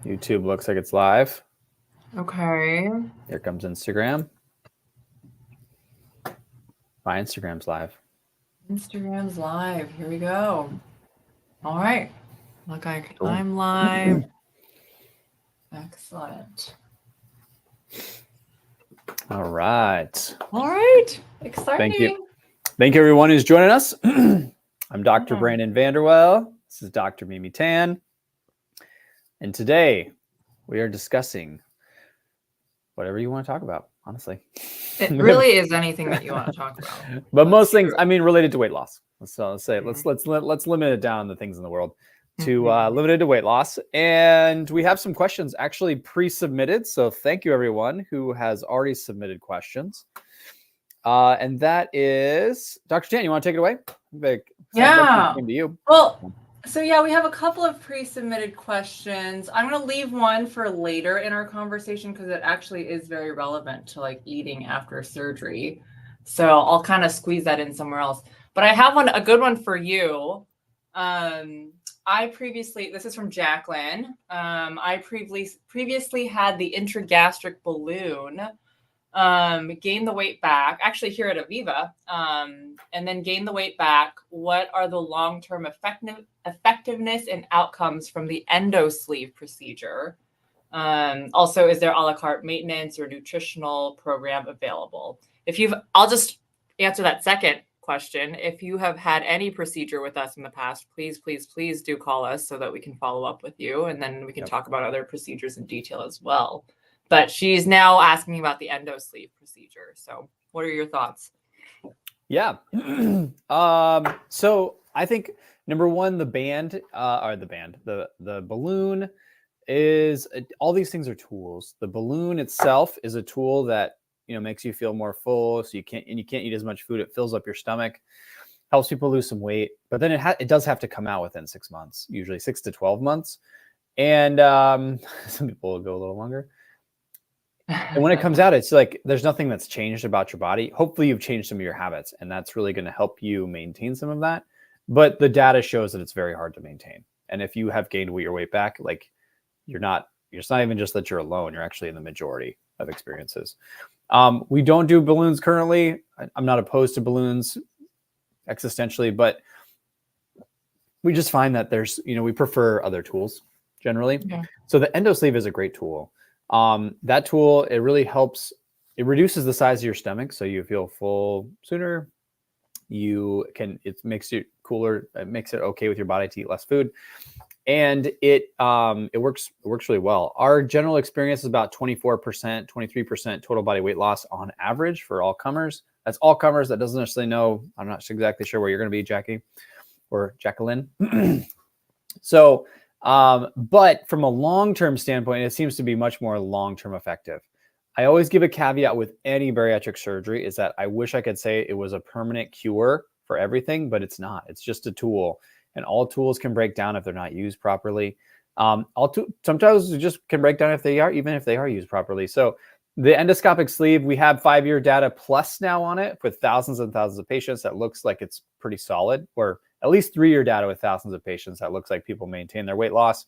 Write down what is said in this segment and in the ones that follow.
YouTube looks like it's live. Okay. Here comes Instagram. My Instagram's live. Instagram's live. Here we go. All right. Look like Cool. I'm live. Excellent. All right. All right. Exciting. Thank you. Thank you, everyone who's joining us. I'm Dr. Brandon VanderWel. This is Dr. Mimi Tan. And today we are discussing whatever you want to talk about, honestly. It really is anything that you want to talk about. But most things, I mean, related to weight loss. So let's say let's limit it down the things in the world to limited to weight loss. And we have some questions actually pre-submitted. So thank you, everyone who has already submitted questions. And that is Dr. Tan. You want to take it away? Yeah. Came to you. Well, so yeah, we have a couple of pre-submitted questions. I'm going to leave one for later in our conversation because it actually is very relevant to like eating after surgery. So I'll kind of squeeze that in somewhere else. But I have a good one for you. This is from Jacqueline. I previously had the intragastric balloon, gained the weight back, actually here at Aviva, and then gained the weight back. What are the long-term effectiveness and outcomes from the endo sleeve procedure? Also, is there a la carte maintenance or nutritional program available? I'll just answer that second question. If you have had any procedure with us in the past, please do call us so that we can follow up with you, and then we can talk about other procedures in detail as well. But she's now asking about the endo sleeve procedure. So what are your thoughts? Yeah. So I think number one, the balloon is, all these things are tools. The balloon itself is a tool that, makes you feel more full. So you can't eat as much food. It fills up your stomach, helps people lose some weight, but then it does have to come out within 6 months, usually 6 to 12 months. And some people will go a little longer. And when it comes out, it's like there's nothing that's changed about your body. Hopefully you've changed some of your habits, and that's really going to help you maintain some of that. But the data shows that it's very hard to maintain. And if you have gained your weight back, like it's not even just that you're alone, you're actually in the majority of experiences. We don't do balloons currently. I'm not opposed to balloons existentially, but we just find that we prefer other tools generally. Yeah. So the endo sleeve is a great tool. That tool, it really helps. It reduces the size of your stomach, so you feel full sooner. It makes it cooler. It makes it okay with your body to eat less food, and it works really well. Our general experience is about 24%, 23% total body weight loss on average for all comers. That's all comers. That doesn't necessarily know. I'm not exactly sure where you're going to be, Jackie or Jacqueline. So. But from a long-term standpoint, it seems to be much more long-term effective. I always give a caveat with any bariatric surgery is that I wish I could say it was a permanent cure for everything, but it's not. It's just a tool, and all tools can break down if they're not used properly. Sometimes it just can break down even if they are used properly. So the endoscopic sleeve, we have 5-year data plus now on it with thousands and thousands of patients. That looks like it's pretty solid, or at least 3-year data with thousands of patients that looks like people maintain their weight loss.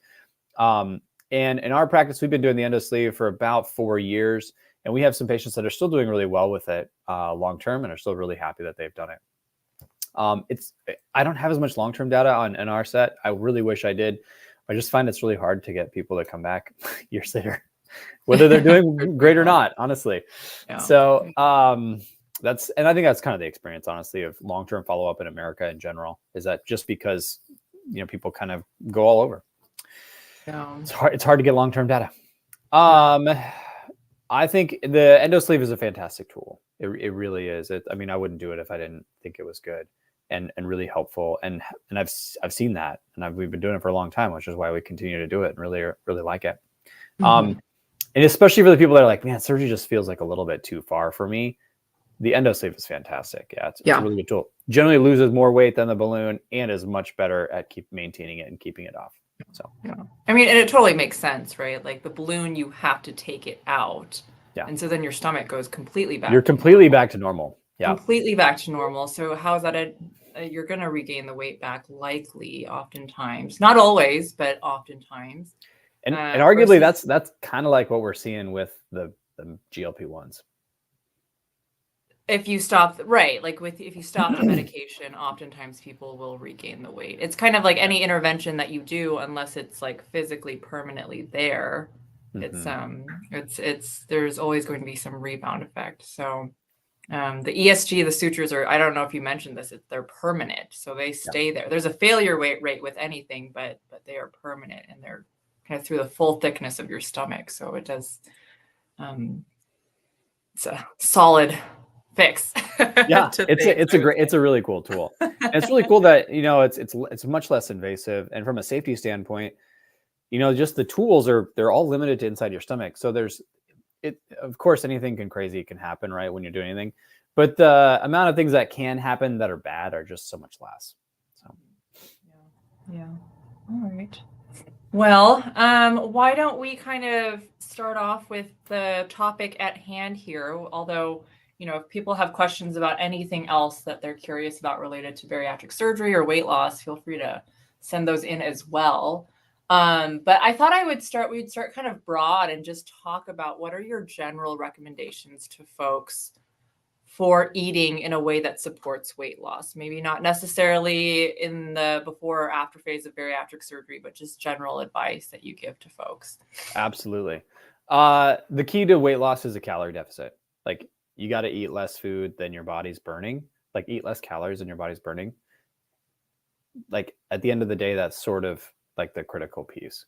And in our practice, we've been doing the endo sleeve for about 4 years, and we have some patients that are still doing really well with it long-term and are still really happy that they've done it. I don't have as much long-term data in our set. I really wish I did. I just find it's really hard to get people to come back years later, whether they're doing great or not, honestly. Yeah. So and I think that's kind of the experience, honestly, of long-term follow-up in America in general, is that just because, people kind of go all over. Yeah. It's hard to get long-term data. I think the endo sleeve is a fantastic tool. It really is. I wouldn't do it if I didn't think it was good and really helpful. And I've seen that, and we've been doing it for a long time, which is why we continue to do it and really like it. Mm-hmm. And especially for the people that are like, man, surgery just feels like a little bit too far for me. The endo sleeve is fantastic. Yeah, it's a really good tool. Generally loses more weight than the balloon and is much better at maintaining it and keeping it off. So yeah, and it totally makes sense, right? Like the balloon, you have to take it out. Yeah. And so then your stomach goes completely back. You're completely back to normal. Yeah. Completely back to normal. So how is that you're going to regain the weight back likely, oftentimes. Not always, but oftentimes. And arguably versus, that's kind of like what we're seeing with the GLP-1s. if you stop, right, like if you stop the medication, oftentimes people will regain the weight. It's kind of like any intervention that you do, unless it's like physically permanently there, it's there's always going to be some rebound effect. So the ESG, the sutures are, I don't know if you mentioned this, they're permanent. So they Yeah. stay there. There's a failure rate with anything, but they are permanent, and they're kind of through the full thickness of your stomach. So it does, it's a solid fix. Yeah, it's a really cool tool. And it's really cool that, you know, it's much less invasive. And from a safety standpoint, you know, just the tools they're all limited to inside your stomach. So of course, anything crazy can happen, right, when you're doing anything. But the amount of things that can happen that are bad are just so much less. So yeah. All right. Well, why don't we kind of start off with the topic at hand here? Although, you know, if people have questions about anything else that they're curious about related to bariatric surgery or weight loss, feel free to send those in as well. But I thought we'd start kind of broad and just talk about what are your general recommendations to folks for eating in a way that supports weight loss. Maybe not necessarily in the before or after phase of bariatric surgery, but just general advice that you give to folks. absolutely. The key to weight loss is a calorie deficit. Like, you got to eat less food than your body's burning, like eat less calories than your body's burning. Like, at the end of the day, that's sort of like the critical piece.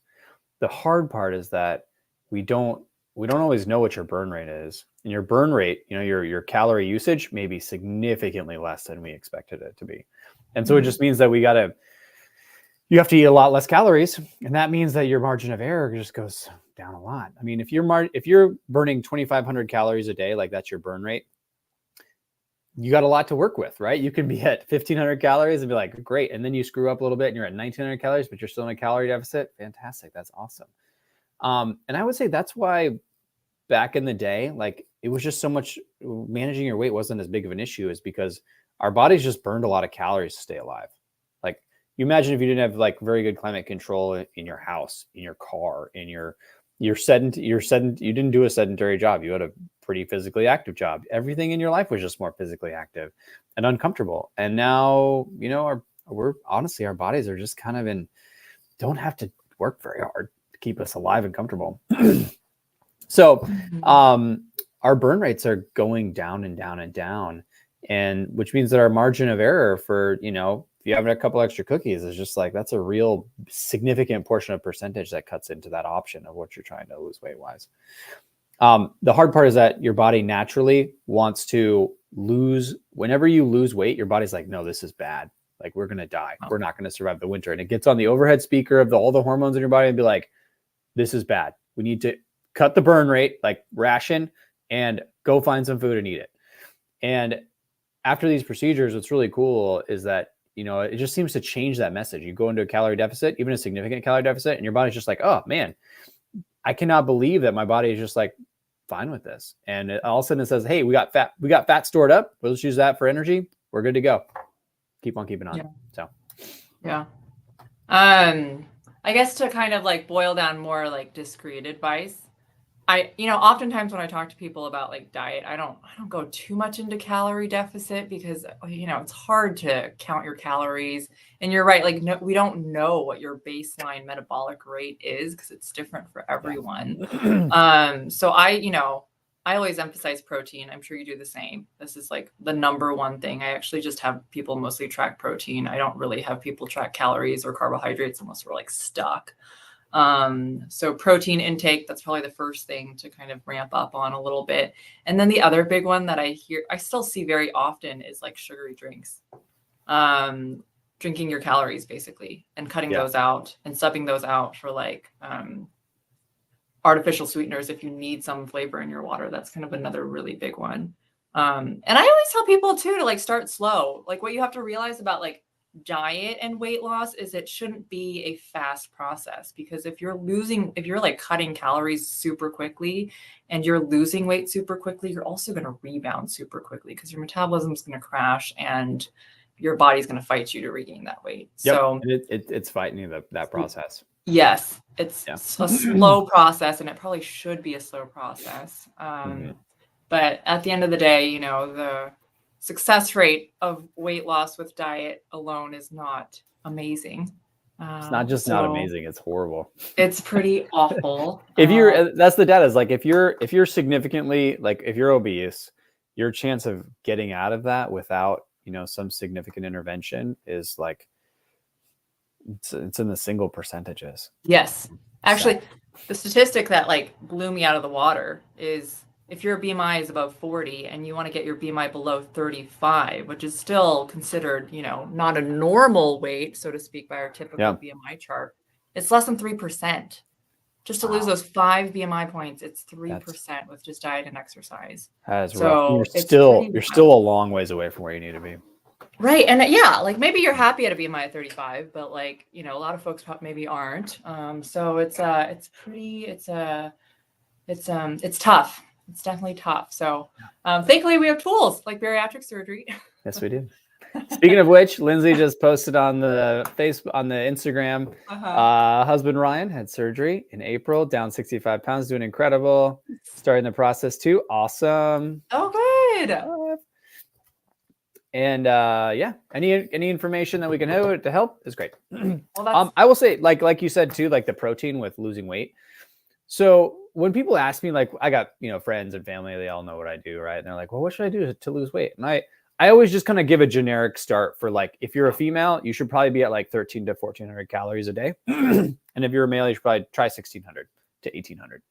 The hard part is that we don't always know what your burn rate is. And your burn rate, you know, your calorie usage may be significantly less than we expected it to be. And so it just means that you have to eat a lot less calories. And that means that your margin of error just goes down a lot. I mean, if you're burning 2,500 calories a day, like that's your burn rate, you got a lot to work with, right? You can be at 1,500 calories and be like, great. And then you screw up a little bit and you're at 1,900 calories, but you're still in a calorie deficit. Fantastic. That's awesome. And I would say that's why back in the day, like, it was just so much, managing your weight wasn't as big of an issue, is because our bodies just burned a lot of calories to stay alive. Like, you imagine if you didn't have like very good climate control in your house, in your car, in you didn't do a sedentary job. You had a pretty physically active job. Everything in your life was just more physically active and uncomfortable. And now, you know, our bodies are just kind of don't have to work very hard to keep us alive and comfortable. So our burn rates are going down and down and down, and which means that our margin of error for, you know, if you have a couple extra cookies, is just like, that's a real significant portion of percentage that cuts into that option of what you're trying to lose weight wise. The hard part is that your body naturally wants to lose. Whenever you lose weight, your body's like, no, this is bad. Like, we're going to die. We're not going to survive the winter. And it gets on the overhead speaker of all the hormones in your body and be like, this is bad. We need to cut the burn rate, like ration, and go find some food and eat it. And after these procedures, what's really cool is that, you know, it just seems to change that message. You go into a calorie deficit, even a significant calorie deficit, and your body's just like, oh man, I cannot believe that my body is just like fine with this. And all of a sudden it says, hey, we got fat stored up. We'll just use that for energy. We're good to go. Keep on keeping on. Yeah. So, yeah. I guess to kind of like boil down more like discrete advice, you know, oftentimes when I talk to people about like diet, I don't go too much into calorie deficit because, you know, it's hard to count your calories. And you're right, like, no, we don't know what your baseline metabolic rate is because it's different for everyone. So I always emphasize protein. I'm sure you do the same. This is like the number one thing. I actually just have people mostly track protein. I don't really have people track calories or carbohydrates unless we're like stuck. So protein intake, that's probably the first thing to kind of ramp up on a little bit. And then the other big one that I still see very often is like sugary drinks. Drinking your calories basically and cutting those out and subbing those out for like artificial sweeteners if you need some flavor in your water. That's kind of another really big one. And I always tell people too to like start slow. Like, what you have to realize about like diet and weight loss is it shouldn't be a fast process, because if you're like cutting calories super quickly and you're losing weight super quickly, you're also going to rebound super quickly because your metabolism is going to crash and your body's going to fight you to regain that weight. yep. So it's fighting that process. Yes, it's Yeah. a slow process, and it probably should be a slow process. But at the end of the day, you know, the success rate of weight loss with diet alone is not amazing. It's not just not amazing, it's horrible. It's pretty awful. If you're that's the data is like if you're significantly, like if you're obese, your chance of getting out of that without, you know, some significant intervention is like it's in the single percentages. Yes. Actually, the statistic that like blew me out of the water is if your BMI is above 40 and you want to get your BMI below 35, which is still considered, you know, not a normal weight, so to speak, by our typical BMI chart, it's less than 3%. Just to lose those 5 BMI points, it's 3% with just diet and exercise. That's so rough. You're still a long ways away from where you need to be. Right. And yeah, like maybe you're happy at a BMI of 35, but like, you know, a lot of folks maybe aren't. So it's tough. It's definitely tough. So thankfully we have tools like bariatric surgery. Yes, we do. Speaking of which, Lindsay just posted on the Instagram, husband Ryan had surgery in April, down 65 pounds, doing incredible. Starting the process too. Awesome. Oh, good. And yeah, any information that we can have to help is great. Well, I will say, like you said too, like the protein with losing weight. So when people ask me, like I got, you know, friends and family, they all know what I do, right? And they're like, well, what should I do to lose weight? And I always just kind of give a generic start for like, if you're a female, you should probably be at like 13 to 1400 calories a day. And if you're a male, you should probably try 1600 to 1800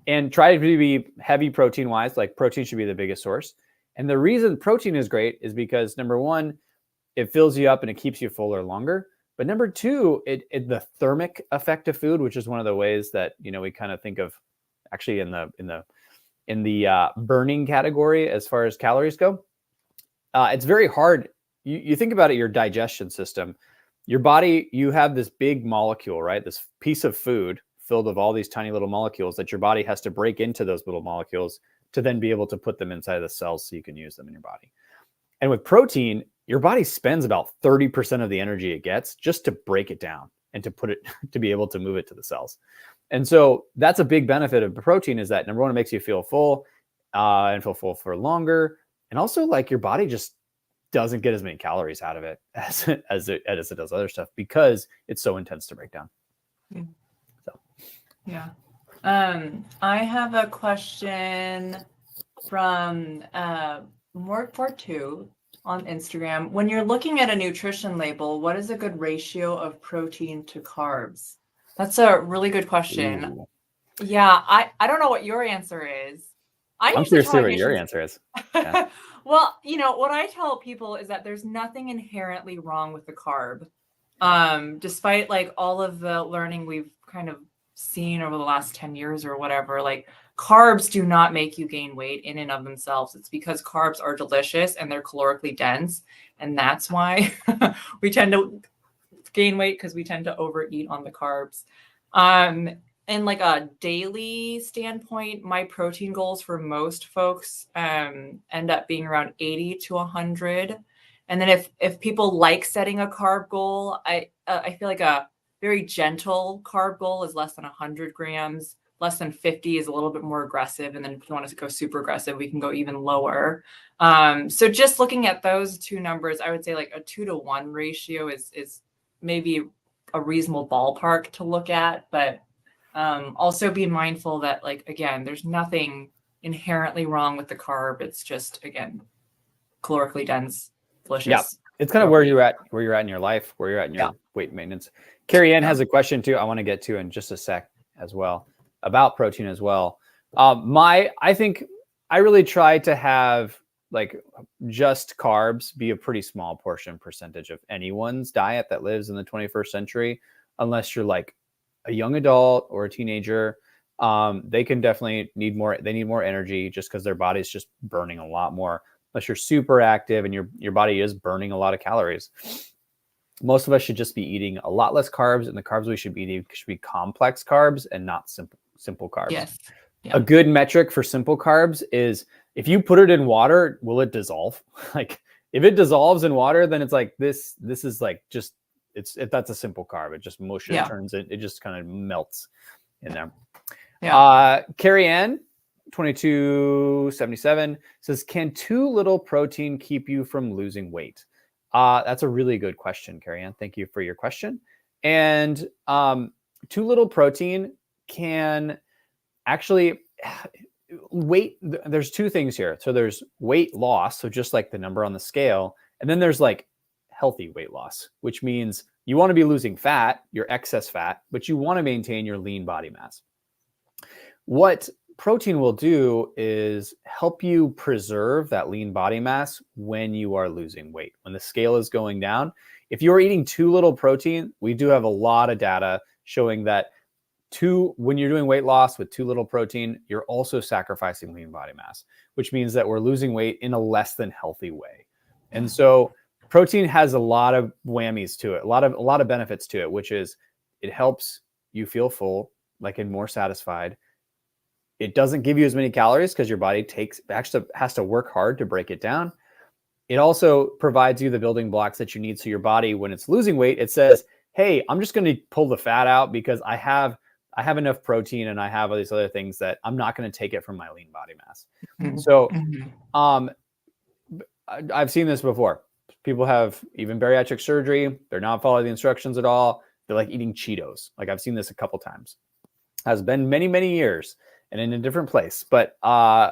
and try to be heavy protein wise. Like protein should be the biggest source. And the reason protein is great is because number one, it fills you up and it keeps you fuller longer. But number two, the thermic effect of food, which is one of the ways that, you know, we kind of think of actually in the burning category as far as calories go. It's very hard. You think about it, your digestion system, your body, you have this big molecule, right? This piece of food filled with all these tiny little molecules that your body has to break into those little molecules to then be able to put them inside of the cells so you can use them in your body. And with protein, your body spends about 30% of the energy it gets just to break it down and to put it, to be able to move it to the cells. And so that's a big benefit of protein is that number one, it makes you feel full and feel full for longer. And also like your body just doesn't get as many calories out of it as it does other stuff because it's so intense to break down. So, yeah. I have a question from More42 on Instagram. When you're looking at a nutrition label, what is a good ratio of protein to carbs? That's a really good question. Ooh. Yeah, I don't know what your answer is. I'm curious to see what your answer is. Yeah. Well, you know, what I tell people is that there's nothing inherently wrong with the carb. Despite like all of the learning we've kind of seen over the last 10 years or whatever, like carbs do not make you gain weight in and of themselves. It's because carbs are delicious and they're calorically dense. And that's why we tend to gain weight, because we tend to overeat on the carbs. In like a daily standpoint, my protein goals for most folks end up being around 80 to 100. And then if people like setting a carb goal, I feel like a very gentle carb goal is less than 100 grams. Less than 50 is a little bit more aggressive. And then if you want us to go super aggressive, we can go even lower. So just looking at those two numbers, I would say like a 2-to-1 ratio is maybe a reasonable ballpark to look at. But also be mindful that, like, again, there's nothing inherently wrong with the carb. It's just, again, calorically dense, delicious. Yeah, it's kind of where you're at in your life, where you're at in your weight maintenance. Carrie Ann has a question too. I want to get to in just a sec as well about protein as well. I think I really try to have like just carbs be a pretty small percentage of anyone's diet that lives in the 21st century, unless you're like a young adult or a teenager. They can definitely need more energy just because their body's just burning a lot more. Unless you're super active and your body is burning a lot of calories. Most of us should just be eating a lot less carbs, and the carbs we should be eating should be complex carbs and not simple carbs. Yes. Yeah. A good metric for simple carbs is if you put it in water, will it dissolve? Like if it dissolves in water, then it's like this is like just that's a simple carb. It just mush, turns it just kind of melts in there. Carrie Ann 2277 says, can too little protein keep you from losing weight? That's a really good question, Carrie Ann. Thank you for your question. And too little protein can actually there's two things here. So there's weight loss, so just like the number on the scale, and then there's like healthy weight loss, which means you want to be losing fat, your excess fat, but you want to maintain your lean body mass. What protein will do is help you preserve that lean body mass when you are losing weight, when the scale is going down. If you're eating too little protein, we do have a lot of data showing that when you're doing weight loss with too little protein, you're also sacrificing lean body mass, which means that we're losing weight in a less than healthy way. And so protein has a lot of whammies to it, a lot of benefits to it, which is it helps you feel full, like, and more satisfied. It doesn't give you as many calories because your body actually has to work hard to break it down. It also provides you the building blocks that you need. So your body, when it's losing weight, it says, hey, I'm just going to pull the fat out because I have enough protein and I have all these other things that I'm not going to take it from my lean body mass. So I've seen this before. People have even bariatric surgery. They're not following the instructions at all. They're like eating Cheetos. Like, I've seen this a couple times. Has been many, many years and in a different place. But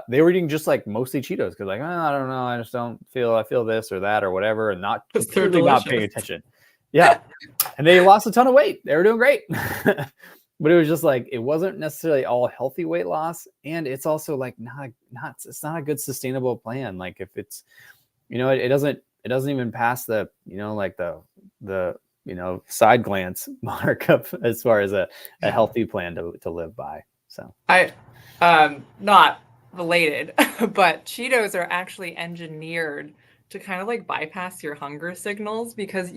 they were eating just like mostly Cheetos because like, I don't know. I just don't feel, I feel this or that or whatever, and completely not paying attention. Yeah. And they lost a ton of weight. They were doing great. But it was just like, it wasn't necessarily all healthy weight loss. And it's also like, it's not a good sustainable plan. Like, if it's, it doesn't even pass the, like the side glance mark up as far as a healthy plan to live by. So not related, but Cheetos are actually engineered to kind of like bypass your hunger signals because,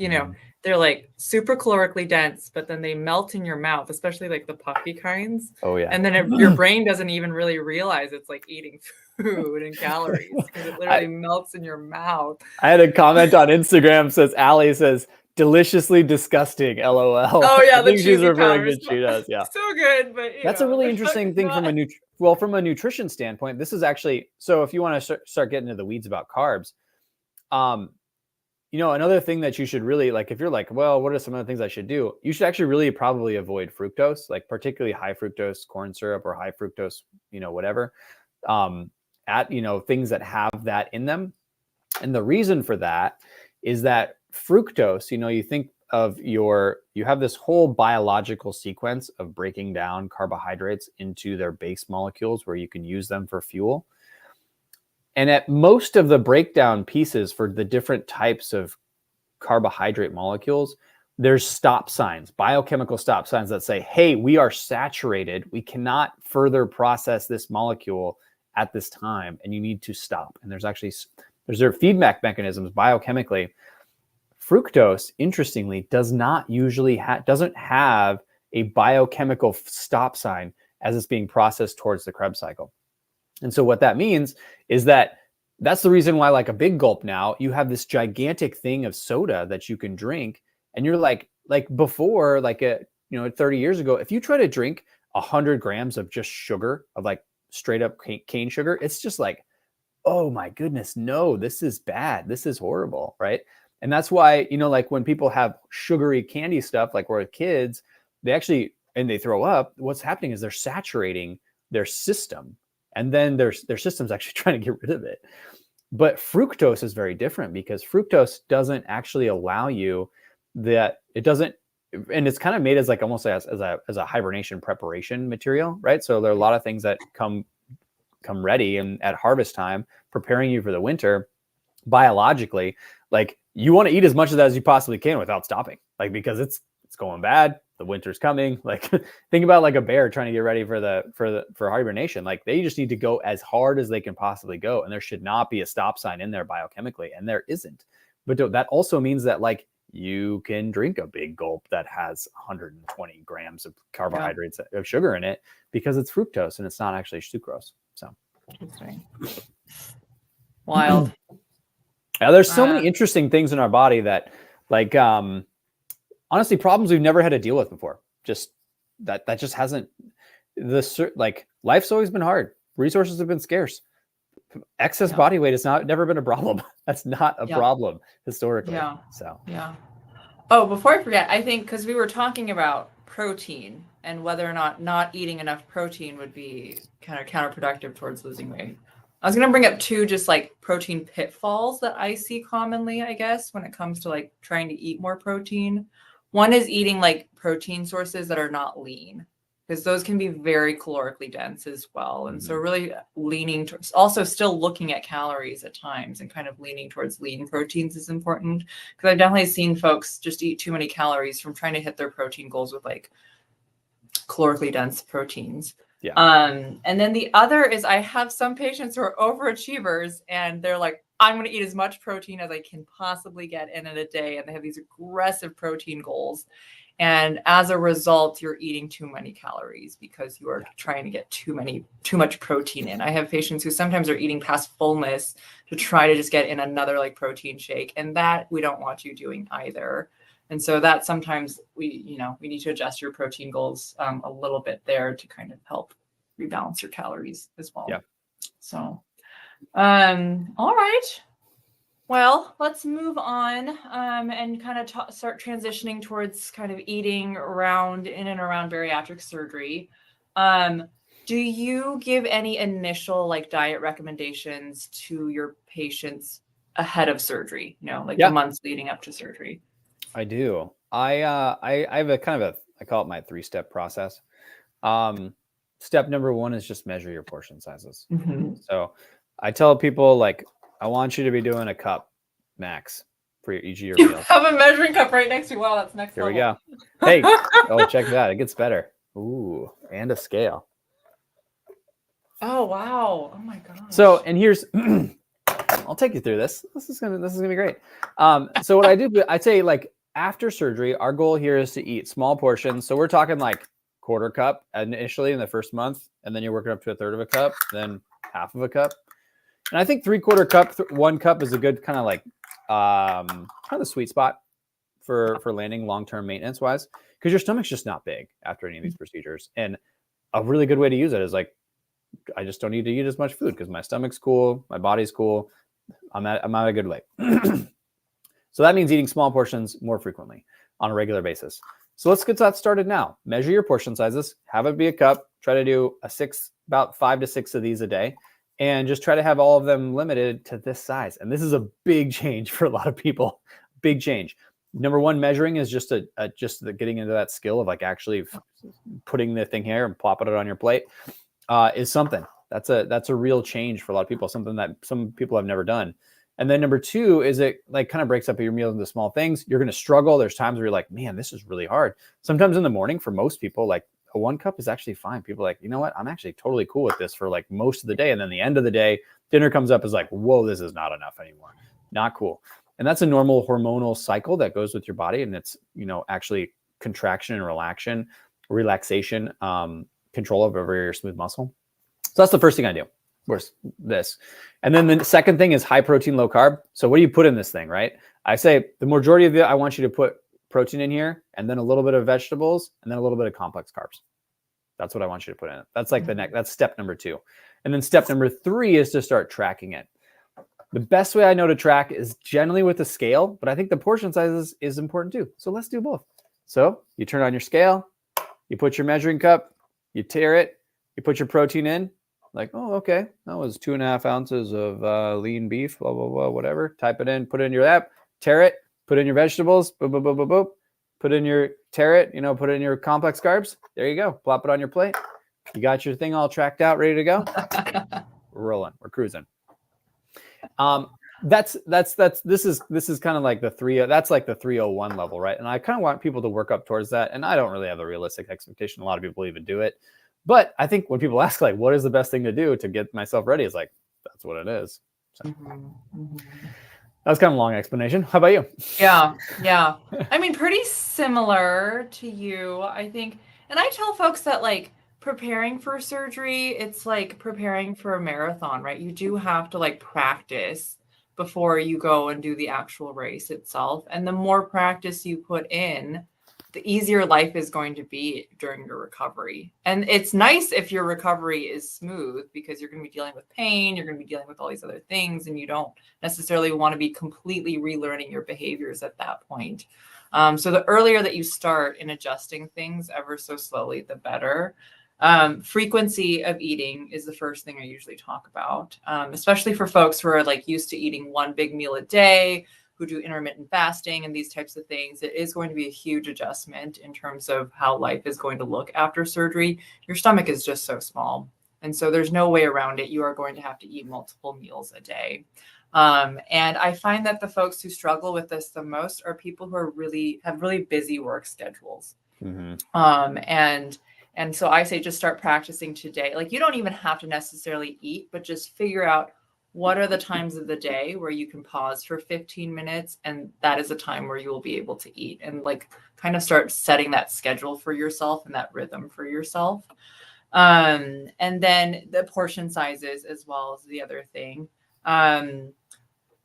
they're like super calorically dense, but then they melt in your mouth, especially like the puffy kinds. Oh yeah. And then your brain doesn't even really realize it's like eating food and calories because it literally melts in your mouth. I had a comment on Instagram Ali says, deliciously disgusting, LOL. Oh yeah, I think she's referring to Cheetos. Yeah. So good, but that's a really interesting thing from a nutrition standpoint. This is actually, so if you want to start getting into the weeds about carbs, another thing that you should really, like, if you're like, well, what are some of the things I should do? You should actually really probably avoid fructose, like particularly high fructose corn syrup or high fructose, whatever, things that have that in them. And the reason for that is that fructose, you think of you have this whole biological sequence of breaking down carbohydrates into their base molecules where you can use them for fuel. And at most of the breakdown pieces for the different types of carbohydrate molecules, there's stop signs, biochemical stop signs that say, hey, we are saturated. We cannot further process this molecule at this time, and you need to stop. And there's feedback mechanisms biochemically. Fructose, interestingly, doesn't have a biochemical stop sign as it's being processed towards the Krebs cycle. And so what that means is that's the reason why, like, a big gulp now, you have this gigantic thing of soda that you can drink. And you're like before, 30 years ago, if you try to drink 100 grams of just sugar, of like straight up cane sugar, it's just like, oh my goodness, no, this is bad. This is horrible. Right. And that's why, like when people have sugary candy stuff, like we're kids, they throw up, what's happening is they're saturating their system. And then their system's actually trying to get rid of it. But fructose is very different because fructose doesn't actually allow you and it's kind of made as like almost as a hibernation preparation material, right? So there are a lot of things that come ready and at harvest time, preparing you for the winter biologically. Like, you want to eat as much of that as you possibly can without stopping, like, because it's going bad. The winter's coming. Like, think about like a bear trying to get ready for hibernation. Like, they just need to go as hard as they can possibly go. And there should not be a stop sign in there biochemically. And there isn't. But that also means that, like, you can drink a big gulp that has 120 grams of carbohydrates of sugar in it because it's fructose and it's not actually sucrose. So interesting. Wild. Now, there's so many interesting things in our body that, like, honestly problems we've never had to deal with before. Just that just hasn't like life's always been hard. Resources have been scarce. Excess body weight has never been a problem. That's not a problem historically. Yeah. So yeah. Oh, before I forget, I think because we were talking about protein and whether or not eating enough protein would be kind of counterproductive towards losing weight. I was going to bring up two just like protein pitfalls that I see commonly, I guess, when it comes to like trying to eat more protein. One is eating like protein sources that are not lean, because those can be very calorically dense as well. And so really leaning towards, also still looking at calories at times and kind of leaning towards lean proteins is important, because I've definitely seen folks just eat too many calories from trying to hit their protein goals with like calorically dense proteins. Yeah. And then the other is I have some patients who are overachievers and they're like, I'm going to eat as much protein as I can possibly get in a day. And they have these aggressive protein goals. And as a result, you're eating too many calories because you are trying to get too much protein in. I have patients who sometimes are eating past fullness to try to just get in another like protein shake. And that we don't want you doing either. And so that sometimes we need to adjust your protein goals a little bit there to kind of help rebalance your calories as well. Yeah. So, all right. Well, let's move on and kind of start transitioning towards kind of eating in and around bariatric surgery. Do you give any initial like diet recommendations to your patients ahead of surgery? The months leading up to surgery? I do. I have a kind of I call it my 3-step process. Step number 1 is just measure your portion sizes. So I tell people like, I want you to be doing a cup max for each of your meals. You have a measuring cup right next to you. Wow, that's next level. Here we go. Hey, oh, check that. It gets better. Ooh, and a scale. Oh, wow. Oh my gosh. So, and here's, I'll take you through this. This is gonna be great. So what I do, I'd say like after surgery, our goal here is to eat small portions. So we're talking like 1/4 cup initially in the first month, and then you're working up to 1/3 of a cup, then 1/2 of a cup. And I think 3/4 cup, 1 cup is a good kind of like kind of the sweet spot for landing long-term maintenance wise, because your stomach's just not big after any of these procedures. And a really good way to use it is like, I just don't need to eat as much food because my stomach's cool, my body's cool, I'm at a good weight. So that means eating small portions more frequently on a regular basis. So let's get that started now. Measure your portion sizes, have it be a cup, try to do about 5 to 6 of these a day, and just try to have all of them limited to this size. And this is a big change for a lot of people. Big change. Number 1, measuring is just getting into that skill of like actually putting the thing here and plopping it on your plate is something. That's a real change for a lot of people, something that some people have never done. And then number 2 is it like kind of breaks up your meals into small things. You're going to struggle. There's times where you're like, man, this is really hard. Sometimes in the morning for most people, like a 1 cup is actually fine. People are like, you know what? I'm actually totally cool with this for like most of the day. And then the end of the day, dinner comes up is like, whoa, this is not enough anymore. Not cool. And that's a normal hormonal cycle that goes with your body. And it's, actually contraction and relaxation, control over your smooth muscle. So that's the first thing I do. Where's this? And then the second thing is high protein, low carb. So what do you put in this thing, right? I say the majority of it, I want you to put protein in here and then a little bit of vegetables and then a little bit of complex carbs. That's what I want you to put in it. That's like that's step number 2. And then step number 3 is to start tracking it. The best way I know to track is generally with a scale, but I think the portion sizes is important too. So let's do both. So you turn on your scale, you put your measuring cup, you tear it, you put your protein in. Like, oh, okay, that was 2.5 ounces of lean beef, blah, blah, blah, whatever. Type it in, put it in your app, tear it, put in your vegetables, boop, boop, boop, boop, boop. Put in your, tear it, put in your complex carbs. There you go. Plop it on your plate. You got your thing all tracked out, ready to go. We're rolling. We're cruising. This is kind of like that's like the 301 level, right? And I kind of want people to work up towards that. And I don't really have a realistic expectation. A lot of people even do it. But I think when people ask, like, what is the best thing to do to get myself ready? It's like, that's what it is. So that was kind of a long explanation. How about you? Yeah. I mean, pretty similar to you, I think. And I tell folks that, like, preparing for surgery, it's like preparing for a marathon, right? You do have to, like, practice before you go and do the actual race itself. And the more practice you put in, the easier life is going to be during your recovery. And it's nice if your recovery is smooth, because you're going to be dealing with pain, you're going to be dealing with all these other things, and you don't necessarily want to be completely relearning your behaviors at that point. So the earlier that you start in adjusting things ever so slowly, the better. Frequency of eating is the first thing I usually talk about, especially for folks who are like used to eating one big meal a day, who do intermittent fasting and these types of things. It is going to be a huge adjustment in terms of how life is going to look after surgery. Your stomach is just so small. And so there's no way around it. You are going to have to eat multiple meals a day. And I find that the folks who struggle with this the most are people who are have really busy work schedules. And so I say, just start practicing today. Like, you don't even have to necessarily eat, but just figure out what are the times of the day where you can pause for 15 minutes. And that is a time where you will be able to eat, and like kind of start setting that schedule for yourself and that rhythm for yourself. And then the portion sizes as well as the other thing.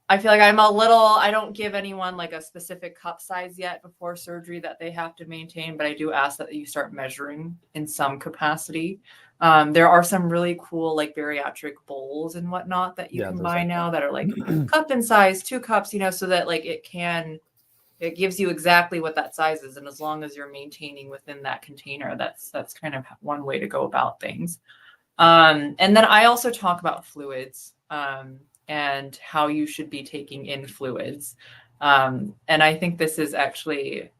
I feel like I don't give anyone like a specific cup size yet before surgery that they have to maintain, but I do ask that you start measuring in some capacity. There are some really cool like bariatric bowls and whatnot that you can buy now that are like cup in size, 2 cups, so that like it gives you exactly what that size is. And as long as you're maintaining within that container, that's kind of one way to go about things. And then I also talk about fluids. And how you should be taking in fluids. And I think this is actually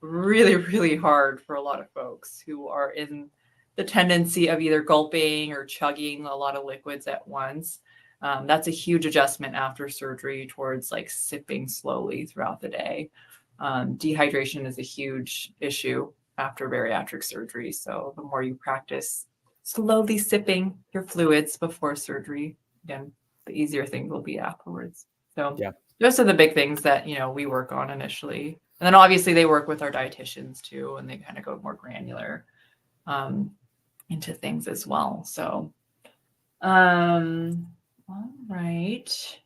really, really hard for a lot of folks who are in the tendency of either gulping or chugging a lot of liquids at once. That's a huge adjustment after surgery towards like sipping slowly throughout the day. Dehydration is a huge issue after bariatric surgery. So the more you practice slowly sipping your fluids before surgery, again, the easier things will be afterwards. So those are the big things that, we work on initially. And then obviously they work with our dietitians too, and they kind of go more granular into things as well. So, all right.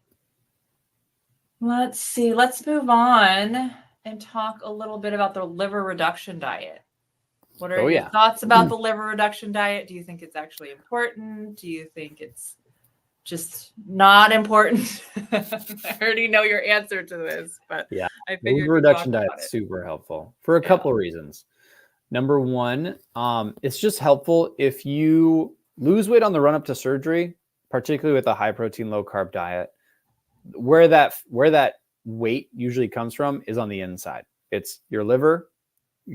Let's see. Let's move on and talk a little bit about the liver reduction diet. What are your thoughts about the liver reduction diet? Do you think it's actually important? Do you think it's just not important? I already know your answer to this, but I figured liver reduction diet is super helpful for a couple of reasons. Number one, it's just helpful if you lose weight on the run up to surgery, particularly with a high protein, low carb diet. Where that weight usually comes from is on the inside. It's your liver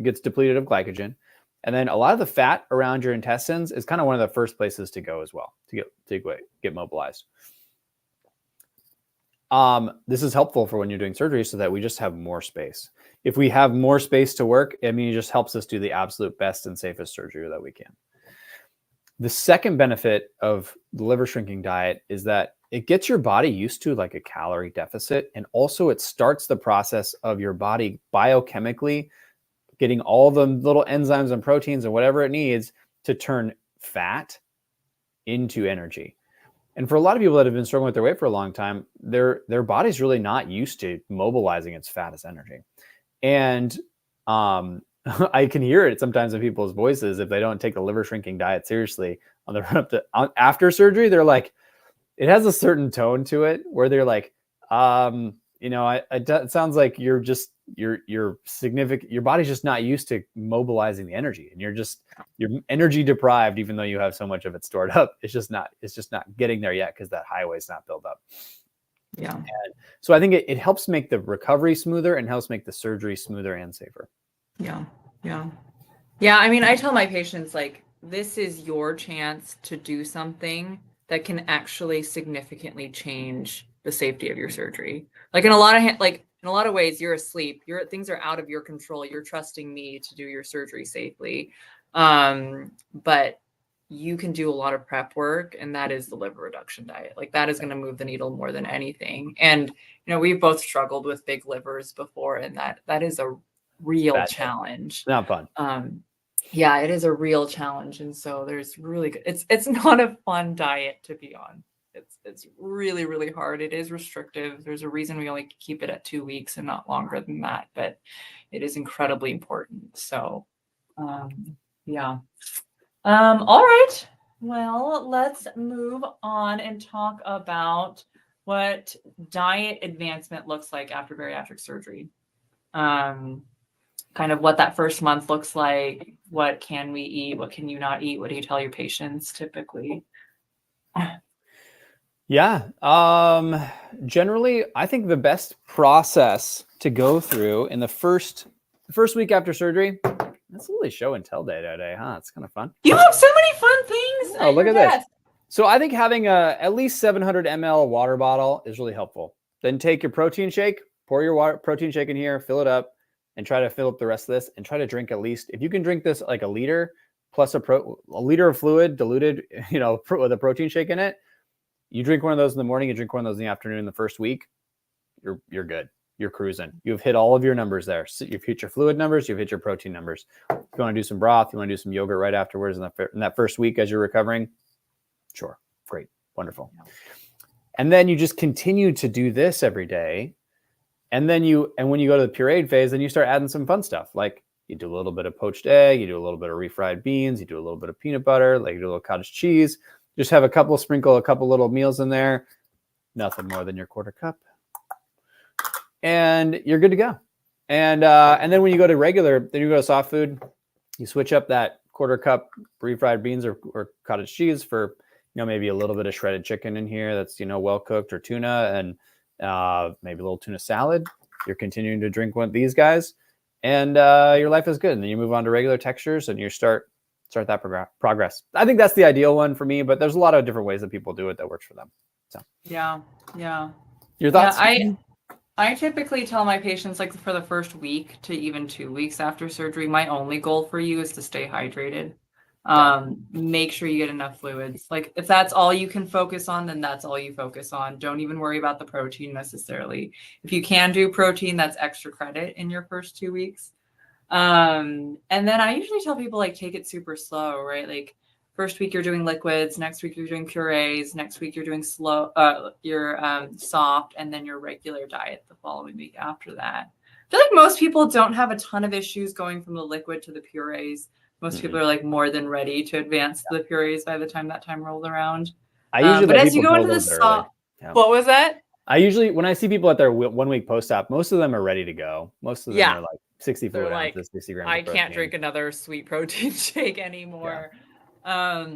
gets depleted of glycogen. And then a lot of the fat around your intestines is kind of one of the first places to go as well, to get mobilized. This is helpful for when you're doing surgery so that we just have more space. If we have more space to work, it just helps us do the absolute best and safest surgery that we can. The second benefit of the liver shrinking diet is that it gets your body used to like a calorie deficit. And also it starts the process of your body biochemically getting all the little enzymes and proteins and whatever it needs to turn fat into energy. And for a lot of people that have been struggling with their weight for a long time, their body's really not used to mobilizing its fat as energy. And I can hear it sometimes in people's voices if they don't take the liver shrinking diet seriously on the run up to after surgery. They're like, it has a certain tone to it where they're like, it sounds like you're significant. Your body's just not used to mobilizing the energy, and you're energy deprived, even though you have so much of it stored up. It's just not getting there yet because that highway's not built up. Yeah. And so I think it helps make the recovery smoother and helps make the surgery smoother and safer. Yeah. Yeah. Yeah. I mean, I tell my patients, like, this is your chance to do something that can actually significantly change the safety of your surgery. Like in a lot of ways, you're asleep. Things are out of your control. You're trusting me to do your surgery safely. But you can do a lot of prep work, and that is the liver reduction diet. Like that is going to move the needle more than anything. And, we've both struggled with big livers before, and that is a real challenge. Not fun. Yeah, it is a real challenge. And so there's really good. It's not a fun diet to be on. it's really, really hard. It is restrictive. There's a reason we only keep it at 2 weeks and not longer than that, but it is incredibly important. So, yeah. All right. Well, let's move on and talk about what diet advancement looks like after bariatric surgery. Kind of what that first month looks like. What can we eat? What can you not eat? What do you tell your patients typically? Yeah. Generally, I think the best process to go through in the first week after surgery, that's really show and tell day today, huh? It's kind of fun. You have so many fun things. Oh, look at this. So I think having at least 700 ml water bottle is really helpful. Then take your protein shake, pour your protein shake in here, fill it up, and try to fill up the rest of this, and try to drink at least, if you can drink this like a liter plus a liter of fluid diluted, with a protein shake in it. You drink one of those in the morning, you drink one of those in the afternoon the first week, you're good. You're cruising. You've hit all of your numbers there. So you've hit your fluid numbers, you've hit your protein numbers. If you want to do some broth, you want to do some yogurt right afterwards in that first week as you're recovering, sure, great, wonderful. Yeah. And then you just continue to do this every day. And then when you go to the pureed phase, then you start adding some fun stuff. Like you do a little bit of poached egg, you do a little bit of refried beans, you do a little bit of peanut butter, like you do a little cottage cheese. Just have sprinkle a couple little meals in there. Nothing more than your quarter cup. And you're good to go. And then when you go to soft food, you switch up that quarter cup refried beans or cottage cheese for, maybe a little bit of shredded chicken in here that's, well cooked, or tuna, and maybe a little tuna salad. You're continuing to drink one of these guys, and your life is good. And then you move on to regular textures and you start that progress. I think that's the ideal one for me, but there's a lot of different ways that people do it that works for them. So yeah. Your thoughts? Yeah, I typically tell my patients, like, for the first week to even 2 weeks after surgery, my only goal for you is to stay hydrated. Make sure you get enough fluids. Like, if that's all you can focus on, then that's all you focus on. Don't even worry about the protein necessarily. If you can do protein, that's extra credit in your first 2 weeks. And then I usually tell people, like, take it super slow, right? Like, first week you're doing liquids, next week you're doing purees, next week you're doing soft, and then your regular diet the following week after that. I feel like most people don't have a ton of issues going from the liquid to the purees. Most people are, like, more than ready to advance to the purees by the time that time rolls around. I usually but as you go into the soft, what was that? I usually, when I see people at their 1 week post-op, most of them are ready to go. Most of them are like 60 fluid ounces, 60 grams I of protein. Can't drink another sweet protein shake anymore. Yeah.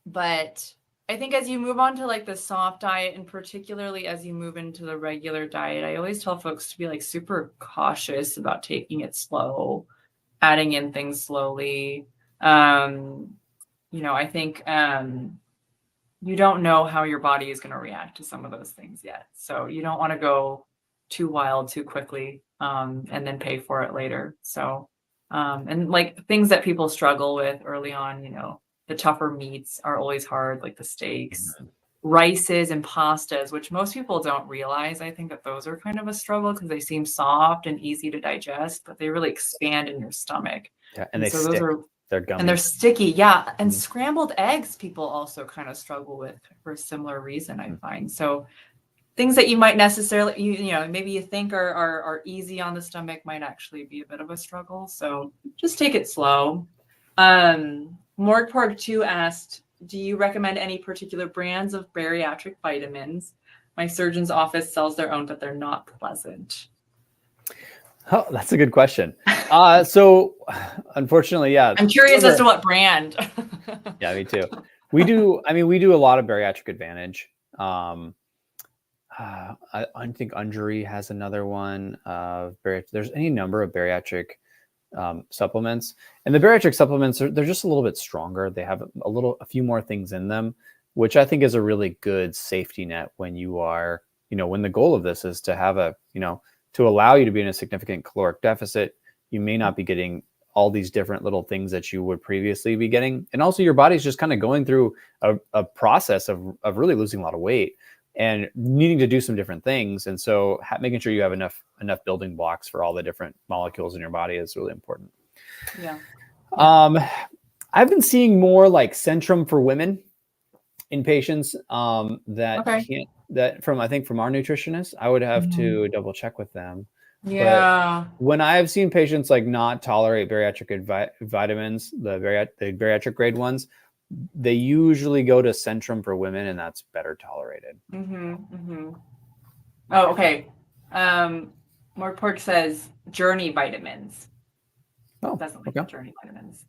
But I think as you move on to, like, the soft diet, and particularly as you move into the regular diet, I always tell folks to be, like, super cautious about taking it slow, adding in things slowly. I think you don't know how your body is going to react to some of those things yet. So you don't want to go too wild too quickly and then pay for it later. So, and, like, things that people struggle with early on, the tougher meats are always hard, like the steaks, rices and pastas, which most people don't realize. I think that those are kind of a struggle because they seem soft and easy to digest, but they really expand in your stomach. Yeah, and they stick. They're gummy. And they're sticky. Yeah. And scrambled eggs, people also kind of struggle with for a similar reason, I find. So things that you might necessarily, maybe you think are easy on the stomach might actually be a bit of a struggle. So just take it slow. Morgporg 2 asked, do you recommend any particular brands of bariatric vitamins? My surgeon's office sells their own, but they're not pleasant. Oh, that's a good question. So unfortunately, yeah. I'm curious as to what brand. Yeah, me too. We do a lot of Bariatric Advantage. I think Undri has another one. There's any number of bariatric supplements, and the bariatric supplements they're just a little bit stronger. They have a few more things in them, which I think is a really good safety net when you are, when the goal of this is to have to allow you to be in a significant caloric deficit. You may not be getting all these different little things that you would previously be getting. And also your body's just kind of going through a process of really losing a lot of weight and needing to do some different things. And so making sure you have enough building blocks for all the different molecules in your body is really important. Yeah. I've been seeing more like Centrum for women. In patients that Okay. can't, that from, I think from our nutritionist, I would have to double check with them. But Yeah. when I have seen patients like not tolerate bariatric vitamins, the bariatric grade ones, they usually go to Centrum for women, and that's better tolerated. Oh, okay. Mark Pork says Journey vitamins. Oh, Doesn't like okay. Journey vitamins.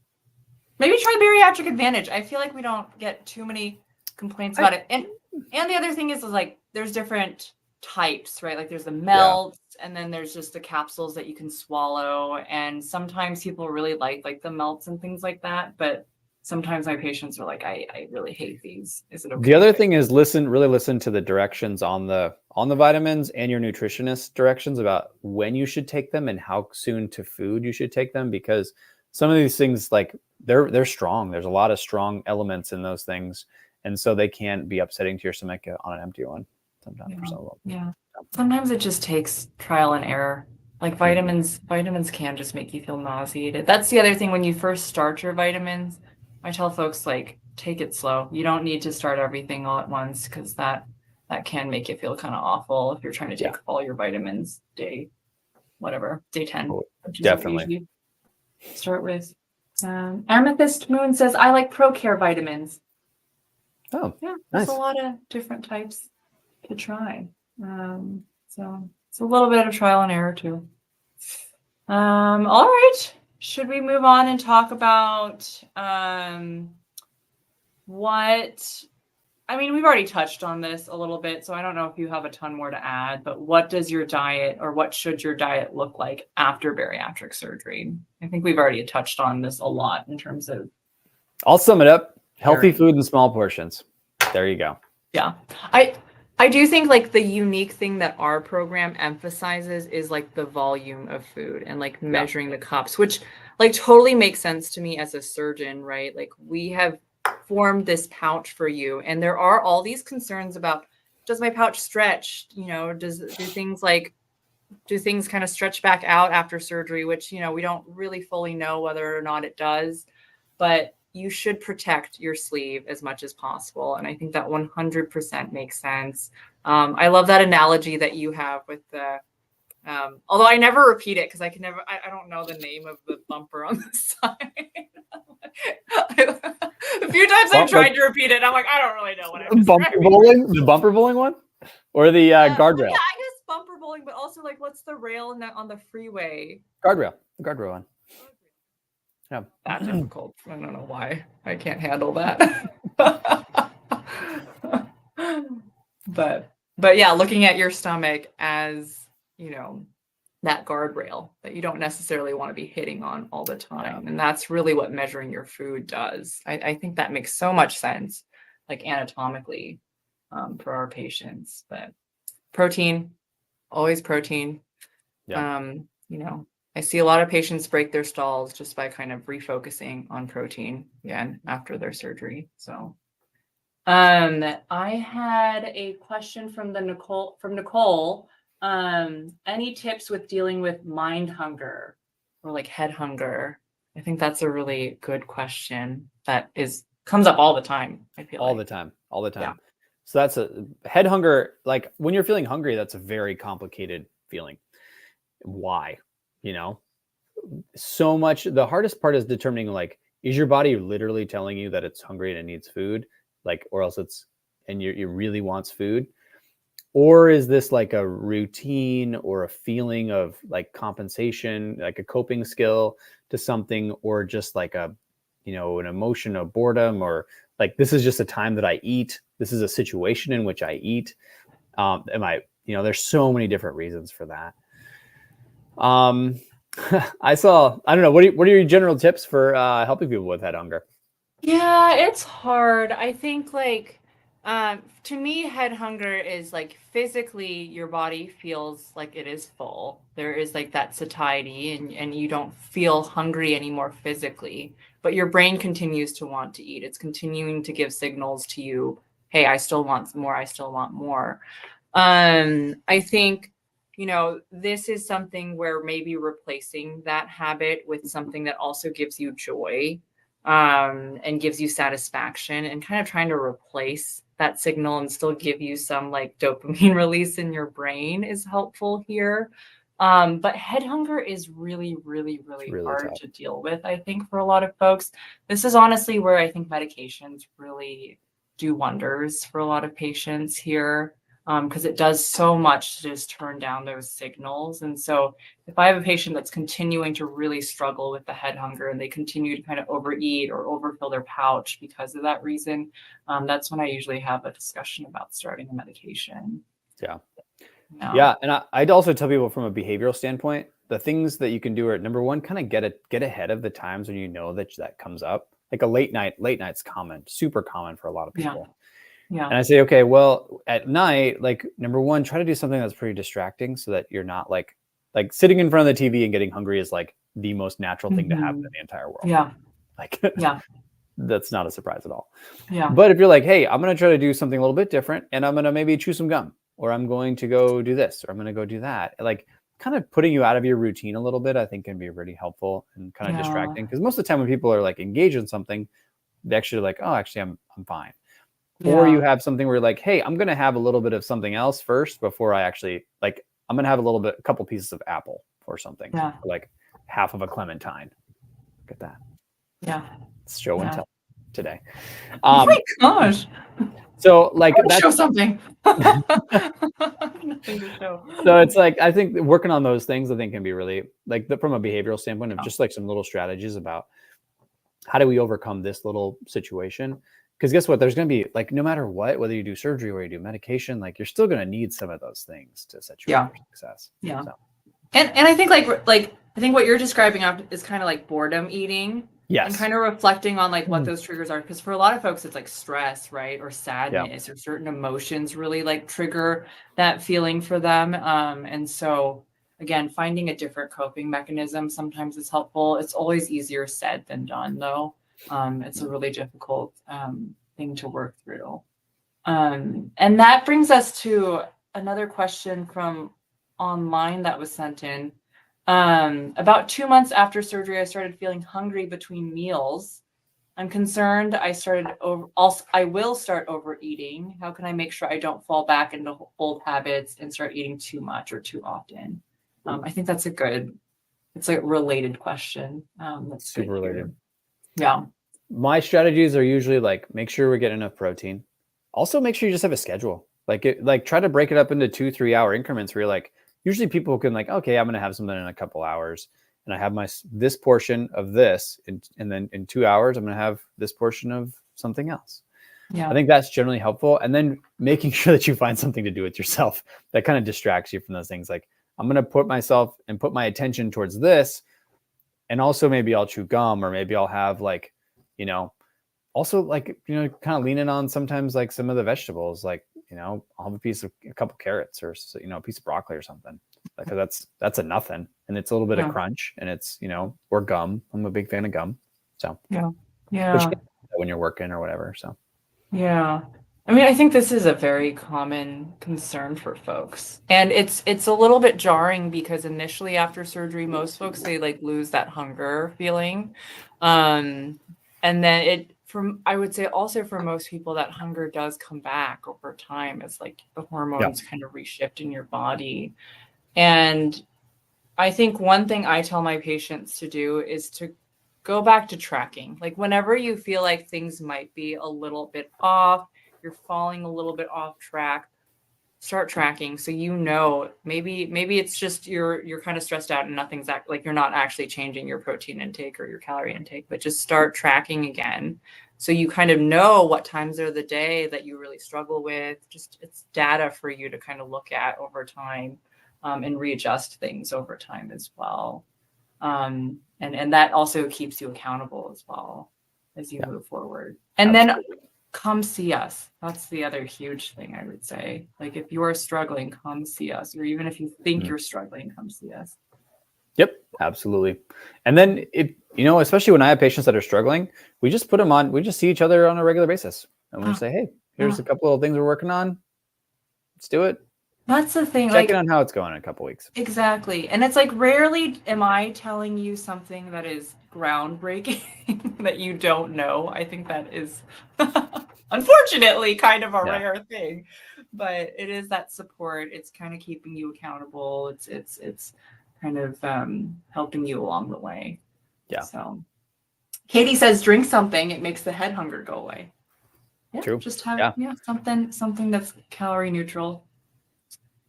Maybe try Bariatric Advantage. I feel like we don't get too many complaints about it. And the other thing is like there's different types, right? Like there's the melts, and then there's just the capsules that you can swallow. And sometimes people really like the melts and things like that. But sometimes my patients are like, I really hate these. Is it okay? The other thing is really listen to the directions on the vitamins and your nutritionist directions about when you should take them and how soon to food you should take them, because some of these things, like they're strong. There's a lot of strong elements in those things, and so they can be upsetting to your stomach on an empty one sometimes. Yeah. For some of them. Yeah. Sometimes it just takes trial and error. Like vitamins can just make you feel nauseated. That's the other thing when you first start your vitamins. I tell folks, like, take it slow. You don't need to start everything all at once, because that can make you feel kind of awful if you're trying to take all your vitamins day 10. Which is Definitely. what we usually start with. Amethyst Moon says, I like ProCare vitamins. Oh, yeah. nice. There's a lot of different types to try. So it's a little bit of trial and error too. All right. Should we move on and talk about what, I mean, we've already touched on this a little bit, so I don't know if you have a ton more to add, but what does your diet, or what should your diet look like after bariatric surgery? I think we've already touched on this a lot in terms of. I'll sum it up. Healthy food in small portions. There you go. Yeah. I do think like the unique thing that our program emphasizes is like the volume of food and like measuring the cups, which like totally makes sense to me as a surgeon, right? Like we have formed this pouch for you, and there are all these concerns about, does my pouch stretch? You know, do things kind of stretch back out after surgery, which, you know, we don't really fully know whether or not it does, but you should protect your sleeve as much as possible. And I think that 100% makes sense. I love that analogy that you have with the, although I never repeat it because I don't know the name of the bumper on the side. A few times I've tried to repeat it, and I'm like, I don't really know what I'm Bumper bowling? The bumper bowling one? Or the guardrail? Yeah, I guess bumper bowling, but also like, what's the rail on the freeway? Guardrail. The guardrail one. Yeah. That difficult. I don't know why I can't handle that. but yeah, looking at your stomach as, you know, that guardrail that you don't necessarily want to be hitting on all the time. Yeah. And that's really what measuring your food does. I think that makes so much sense, like anatomically, for our patients. But protein, always protein. Yeah. You know, I see a lot of patients break their stalls just by kind of refocusing on protein again after their surgery. So I had a question from Nicole. Any tips with dealing with mind hunger or like head hunger? I think that's a really good question that comes up all the time. I feel all the time. Yeah. So that's a head hunger. Like when you're feeling hungry, that's a very complicated feeling. Why? You know, so much. The hardest part is determining, like, is your body literally telling you that it's hungry and it needs food, like, or else it really wants food, or is this like a routine or a feeling of like compensation, like a coping skill to something, or just like a, you know, an emotion of boredom, or like, this is just a time that I eat. This is a situation in which I eat. There's so many different reasons for that. I don't know. What are your general tips for helping people with head hunger? Yeah, it's hard. I think like, to me, head hunger is like physically your body feels like it is full. There is like that satiety and you don't feel hungry anymore physically, but your brain continues to want to eat. It's continuing to give signals to you, hey, I still want more. I still want more. I think, you know, this is something where maybe replacing that habit with something that also gives you joy. and gives you satisfaction, and kind of trying to replace that signal and still give you some like dopamine release in your brain is helpful here. But head hunger is really, really, really really hard tough. to deal with, I think, for a lot of folks. This is honestly where I think medications really do wonders for a lot of patients here, because it does so much to just turn down those signals. And so if I have a patient that's continuing to really struggle with the head hunger and they continue to kind of overeat or overfill their pouch because of that reason, that's when I usually have a discussion about starting a medication. Yeah. Yeah. Yeah. And I'd also tell people from a behavioral standpoint, the things that you can do are, number one, kind of get ahead of the times when you know that comes up. Like a late night's common, super common for a lot of Yeah. people. Yeah. And I say, okay, well, at night, like number one, try to do something that's pretty distracting so that you're not like sitting in front of the TV and getting hungry is like the most natural thing to happen in the entire world. Yeah. Like, Yeah. that's not a surprise at all. Yeah. But if you're like, hey, I'm going to try to do something a little bit different and I'm going to maybe chew some gum, or I'm going to go do this, or I'm going to go do that, like kind of putting you out of your routine a little bit, I think can be really helpful and kind of distracting. Because most of the time when people are like engaged in something, they actually are like, oh, actually, I'm fine. Or you have something where you're like, hey, I'm going to have a little bit of something else first before I actually, like, I'm going to have a couple pieces of apple or something, Yeah. or like half of a clementine. Look at that. Yeah. It's show and tell today. Oh my gosh. So like that's show something. Nothing to show. So it's like, I think working on those things, I think can be really like from a behavioral standpoint of just like some little strategies about how do we overcome this little situation? Because guess what? There's going to be like, no matter what, whether you do surgery or you do medication, like you're still going to need some of those things to set you up for success. Yeah. So. And I think like I think what you're describing is kind of like boredom eating. Yes. And kind of reflecting on like what those triggers are. Because for a lot of folks, it's like stress, right? Or sadness or certain emotions really like trigger that feeling for them. And so again, finding a different coping mechanism sometimes is helpful. It's always easier said than done though. It's a really difficult thing to work through. And that brings us to another question from online that was sent in. About 2 months after surgery, I started feeling hungry between meals. I'm concerned I will start overeating. How can I make sure I don't fall back into old habits and start eating too much or too often? I think it's a related question. That's super related. Yeah. My strategies are usually like, make sure we get enough protein. Also make sure you just have a schedule. Like try to break it up into 2-3 hour increments where you're like, usually people can like, okay, I'm going to have something in a couple hours and I have this portion of this. And then in 2 hours, I'm going to have this portion of something else. Yeah. I think that's generally helpful. And then making sure that you find something to do with yourself that kind of distracts you from those things. Like I'm going to put my attention towards this. And also maybe I'll chew gum, or maybe I'll have like, also like, kind of leaning on sometimes like some of the vegetables, like, I'll have a couple carrots or, a piece of broccoli or something. Like that's a nothing. And it's a little bit of crunch and it's, or gum. I'm a big fan of gum. So yeah. When you're working or whatever. So yeah. I mean, I think this is a very common concern for folks. And it's a little bit jarring because initially after surgery, most folks, they like lose that hunger feeling. And then I would say also for most people, that hunger does come back over time as like the hormones kind of reshift in your body. And I think one thing I tell my patients to do is to go back to tracking. Like whenever you feel like things might be a little bit off, you're falling a little bit off track, start tracking. So, maybe it's just you're kind of stressed out and nothing's like you're not actually changing your protein intake or your calorie intake, but just start tracking again. So you kind of know what times of the day that you really struggle with. Just it's data for you to kind of look at over time and readjust things over time as well. And that also keeps you accountable as well as you move forward. And then come see us. That's the other huge thing I would say. Like if you are struggling, come see us. Or even if you think you're struggling, come see us. Yep, absolutely. And then especially when I have patients that are struggling, we just put them on, we just see each other on a regular basis. And we say, hey, here's a couple of things we're working on. Let's do it. That's the thing. Check in Like, on how it's going in a couple weeks. exactly. And it's like rarely am I telling you something that is groundbreaking that you don't know. I think that is unfortunately kind of a rare thing. But it is that support. It's kind of keeping you accountable. It's kind of helping you along the way. Yeah. So Katie says drink something, it makes the head hunger go away. Yeah, True. just have something that's calorie neutral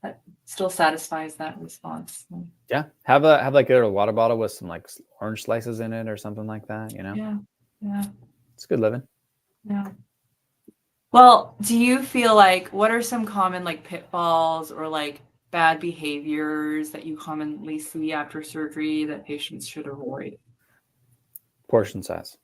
that still satisfies that response. Yeah, have like a water bottle with some like orange slices in it or something like that. You know. Yeah. It's good living. Yeah. Well, do you feel like what are some common like pitfalls or like bad behaviors that you commonly see after surgery that patients should avoid? Portion size.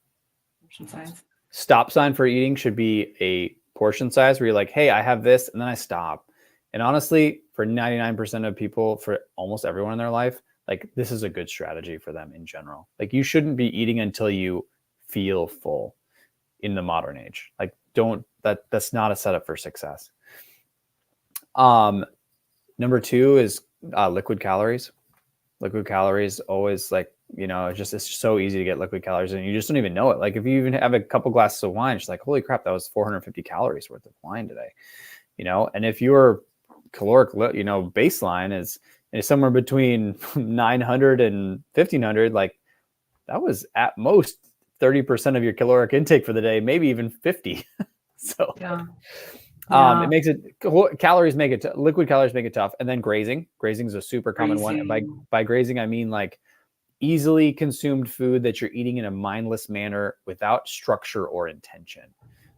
Portion size. Stop sign for eating should be a portion size where you're like, hey, I have this, and then I stop. And honestly, for 99% of people, for almost everyone in their life, like this is a good strategy for them in general. Like you shouldn't be eating until you feel full in the modern age. Like that's not a setup for success. Number 2 is liquid calories. Liquid calories always like, it's so easy to get liquid calories and you just don't even know it. Like if you even have a couple glasses of wine, it's like, holy crap, that was 450 calories worth of wine today. And if your caloric, baseline is somewhere between 900 and 1500, like that was at most 30% of your caloric intake for the day, maybe even 50. So it makes it, calories make it, liquid calories make it tough. And then grazing is a super common one. And by grazing, I mean like easily consumed food that you're eating in a mindless manner without structure or intention.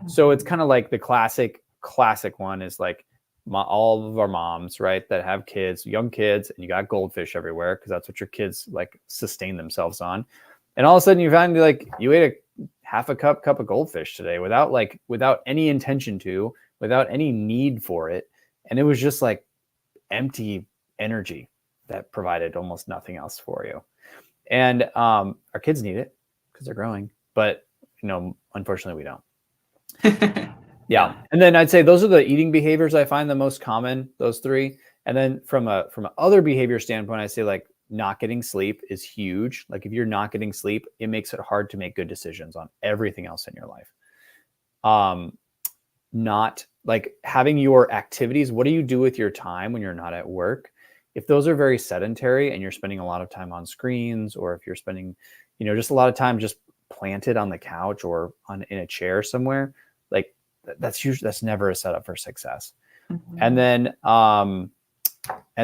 So it's kind of like the classic one is like all of our moms, right, that have kids, young kids, and you got goldfish everywhere because that's what your kids like sustain themselves on. And all of a sudden you find like you ate a half a cup of goldfish today without any intention to, without any need for it. And it was just like empty energy that provided almost nothing else for you. And our kids need it because they're growing, but unfortunately we don't. Yeah. And then I'd say those are the eating behaviors I find the most common, those 3. And then from an other behavior standpoint, I say like not getting sleep is huge. Like if you're not getting sleep, it makes it hard to make good decisions on everything else in your life. Not like having your activities. What do you do with your time when you're not at work? If those are very sedentary and you're spending a lot of time on screens, or if you're spending, just a lot of time just planted on the couch or in a chair somewhere, like that's never a setup for success. Mm-hmm. And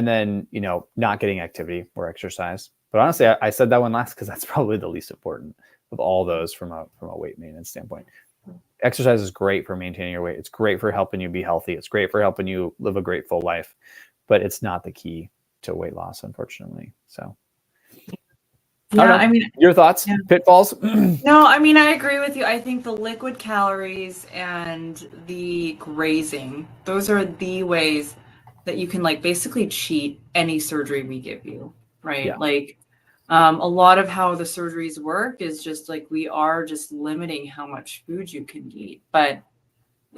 then, not getting activity or exercise. But honestly, I said that one last because that's probably the least important of all those from a weight maintenance standpoint. Exercise is great for maintaining your weight. It's great for helping you be healthy. It's great for helping you live a great full life, but it's not the key to weight loss, unfortunately. So yeah, I mean, your thoughts, pitfalls? No, I mean, I agree with you. I think the liquid calories and the grazing, those are the ways that you can like basically cheat any surgery we give you, right? Yeah. Like a lot of how the surgeries work is just like we are just limiting how much food you can eat. But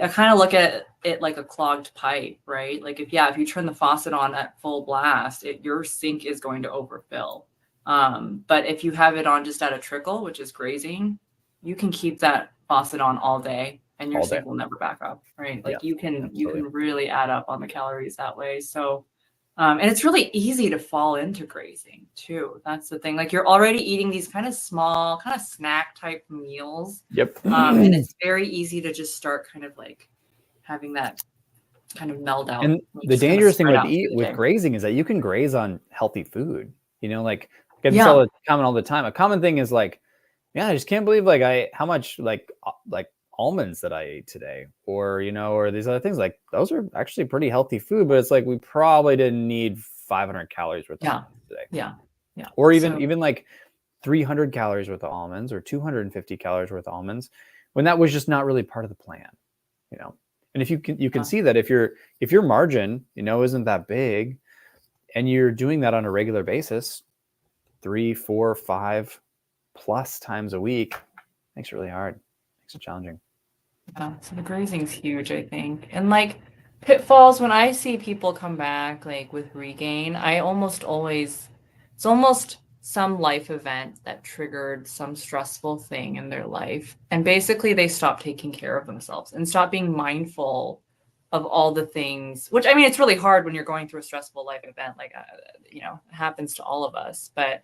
I kind of look at it like a clogged pipe, right? Like if you turn the faucet on at full blast, your sink is going to overfill. But if you have it on just at a trickle, which is grazing, you can keep that faucet on all day and your sink will never back up, right? Like you can really add up on the calories that way. So, and it's really easy to fall into grazing too. That's the thing. Like you're already eating these kind of small, kind of snack type meals. Yep. And it's very easy to just start kind of like having that kind of meld out. And the dangerous thing with grazing is that you can graze on healthy food. Like I get this comment all the time. A common thing is like, I just can't believe like how much like almonds that I ate today, or or these other things. Like those are actually pretty healthy food, but it's like we probably didn't need 500 calories worth of almonds today. Yeah. Or even like 300 calories worth of almonds or 250 calories worth of almonds, when that was just not really part of the plan. And if you can see that if your margin isn't that big, and you're doing that on a regular basis, 3, 4, 5 plus times a week, makes it really hard. Makes it challenging. Yeah, so the grazing is huge, I think. And like pitfalls when I see people come back like with regain, I almost always, it's almost some life event that triggered some stressful thing in their life. And basically they stop taking care of themselves and stop being mindful of all the things, which I mean, it's really hard when you're going through a stressful life event, like, you know, it happens to all of us. But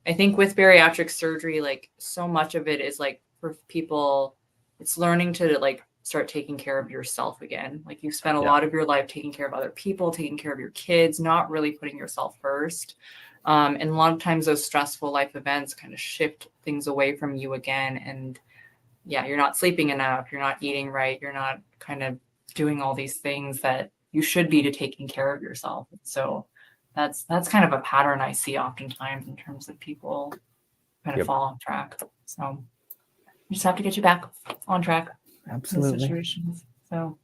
I think with bariatric surgery, like so much of it is like for people, it's learning to like start taking care of yourself again. Like you've spent a Yeah. lot of your life taking care of other people, taking care of your kids, not really putting yourself first. And a lot of times those stressful life events kind of shift things away from you again. And yeah, you're not sleeping enough, you're not eating right, you're not kind of doing all these things that you should be to taking care of yourself. So that's kind of a pattern I see oftentimes in terms of people kind of fall off track. So you just have to get you back on track. Absolutely. Situations. So,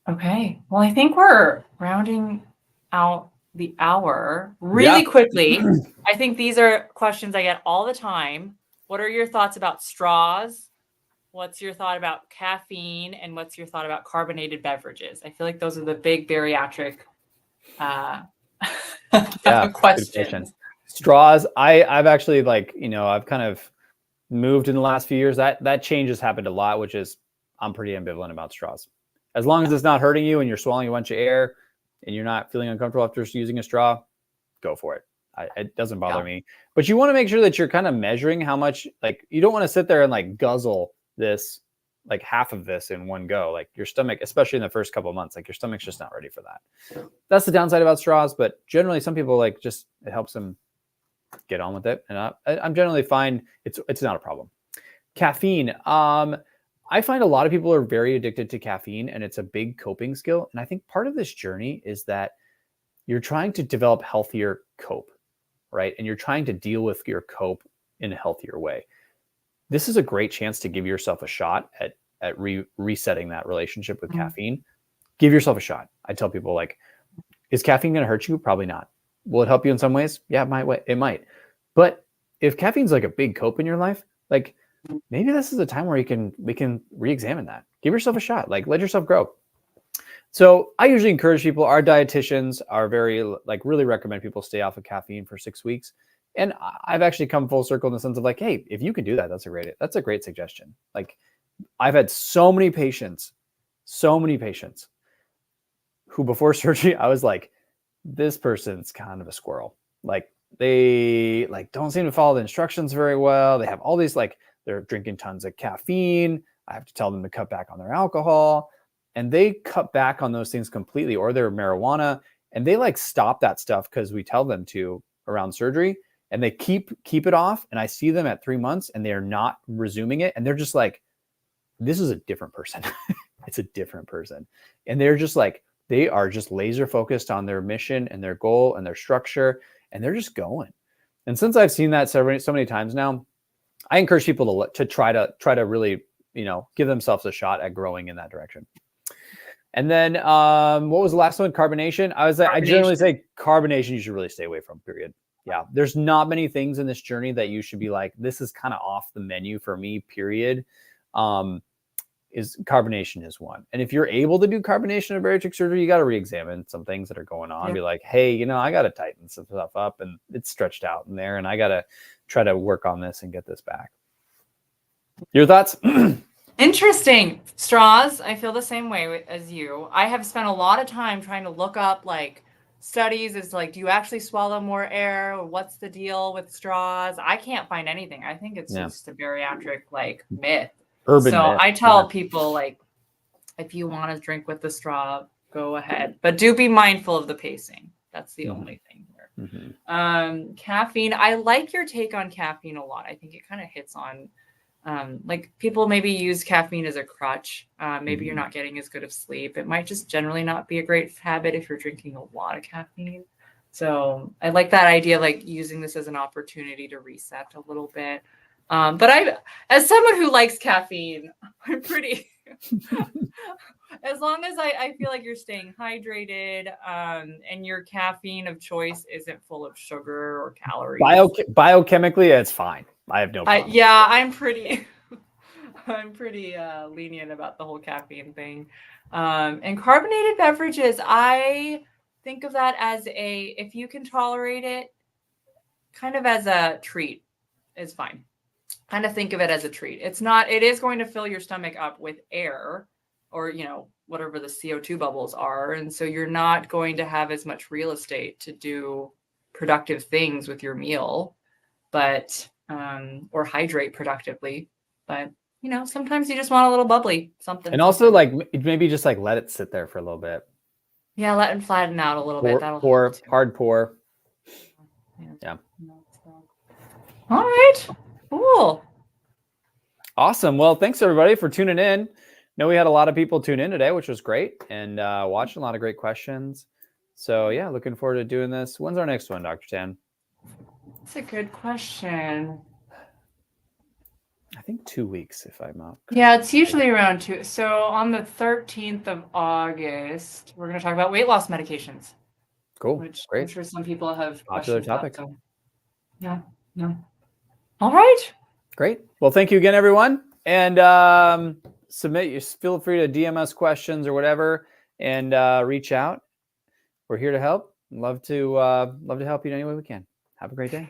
okay. Well, I think we're rounding out the hour really quickly. I think these are questions I get all the time. What are your thoughts about straws? What's your thought about caffeine? And what's your thought about carbonated beverages? I feel like those are the big bariatric questions. Straws. I've actually like, you know, I've kind of moved in the last few years. That change has happened a lot, which is I'm pretty ambivalent about straws. As long as it's not hurting you and you're swallowing a bunch of air and you're not feeling uncomfortable after using a straw, go for it. It doesn't bother me. But you want to make sure that you're kind of measuring how much, like, you don't want to sit there and like guzzle this, like half of this in one go. Like your stomach, especially in the first couple of months, like your stomach's just not ready for that. That's the downside about straws. But generally, some people like just, it helps them get on with it. And I'm generally fine. It's not a problem. Caffeine. I find a lot of people are very addicted to caffeine, and it's a big coping skill. And I think part of this journey is that you're trying to develop healthier cope, right? And you're trying to deal with your cope in a healthier way. This is a great chance to give yourself a shot at resetting that relationship with caffeine. Give yourself a shot. I tell people, like, is caffeine going to hurt you? Probably not. Will it help you in some ways? Yeah, it might. But if caffeine's like a big cope in your life, like maybe this is a time where we can re-examine that. Give yourself a shot. Like, let yourself grow. So I usually encourage people, our dietitians are very, like, really recommend people stay off of caffeine for 6 weeks. And I've actually come full circle in the sense of like, hey, if you can do that, that's a great suggestion. Like, I've had so many patients who before surgery, I was like, this person's kind of a squirrel. Like, they like don't seem to follow the instructions very well. They have all these, like, they're drinking tons of caffeine. I have to tell them to cut back on their alcohol, and they cut back on those things completely, or their marijuana, and they like stop that stuff because we tell them to around surgery, and they keep it off. And I see them at 3 months and they are not resuming it. And they're just like, this is a different person. It's a different person. And they're just like, they are just laser focused on their mission and their goal and their structure, and they're just going. And since I've seen that so many times now, I encourage people to try to really, you know, give themselves a shot at growing in that direction. And then what was the last one? Carbonation. I generally say carbonation you should really stay away from, period. Yeah. There's not many things in this journey that you should be like, this is kind of off the menu for me, period. Is carbonation is one. And if you're able to do carbonation in bariatric surgery, you got to re-examine some things that are going on. Be like, hey, you know, I got to tighten some stuff up, and it's stretched out in there, and I got to try to work on this and get this back. Your thoughts? Interesting. Straws. I feel the same way as you. I have spent a lot of time trying to look up like studies. It's like, do you actually swallow more air? What's the deal with straws? I can't find anything. I think it's just a bariatric like myth. Urban myth. I tell people, like, if you want to drink with the straw, go ahead, but do be mindful of the pacing. That's the only thing here. Caffeine. I like your take on caffeine a lot. I think it kind of hits on like people maybe use caffeine as a crutch. Maybe you're not getting as good of sleep. It might just generally not be a great habit if you're drinking a lot of caffeine. So I like that idea, like using this as an opportunity to reset a little bit. But as someone who likes caffeine, I'm pretty, as long as I feel like you're staying hydrated, and your caffeine of choice isn't full of sugar or calories. Biochemically, it's fine. I have no problem. Yeah, I'm pretty, I'm pretty lenient about the whole caffeine thing. And carbonated beverages, I think of that as if you can tolerate it, kind of as a treat is fine. Kind of think of it as a treat. It is going to fill your stomach up with air or, whatever the CO2 bubbles are. And so you're not going to have as much real estate to do productive things with your meal, but, or hydrate productively. But, sometimes you just want a little bubbly something. And also like maybe just like let it sit there for a little bit. Yeah, let it flatten out a little bit. That'll pour, hard pour. Yeah. All right. Cool. Awesome. Well, thanks everybody for tuning in. Know we had a lot of people tune in today, which was great, and watching a lot of great questions. So yeah, looking forward to doing this. When's our next one, Dr. Tan? That's a good question. I think 2 weeks, if I'm not. Yeah, it's usually around 2. So on the 13th of August, we're going to talk about weight loss medications. Cool. Which great. I'm sure some people have Popular questions topic. about, so. Yeah. All right. Great. Well, thank you again, everyone. And feel free to DM us questions or whatever, and reach out. We're here to help. Love to help you in any way we can. Have a great day.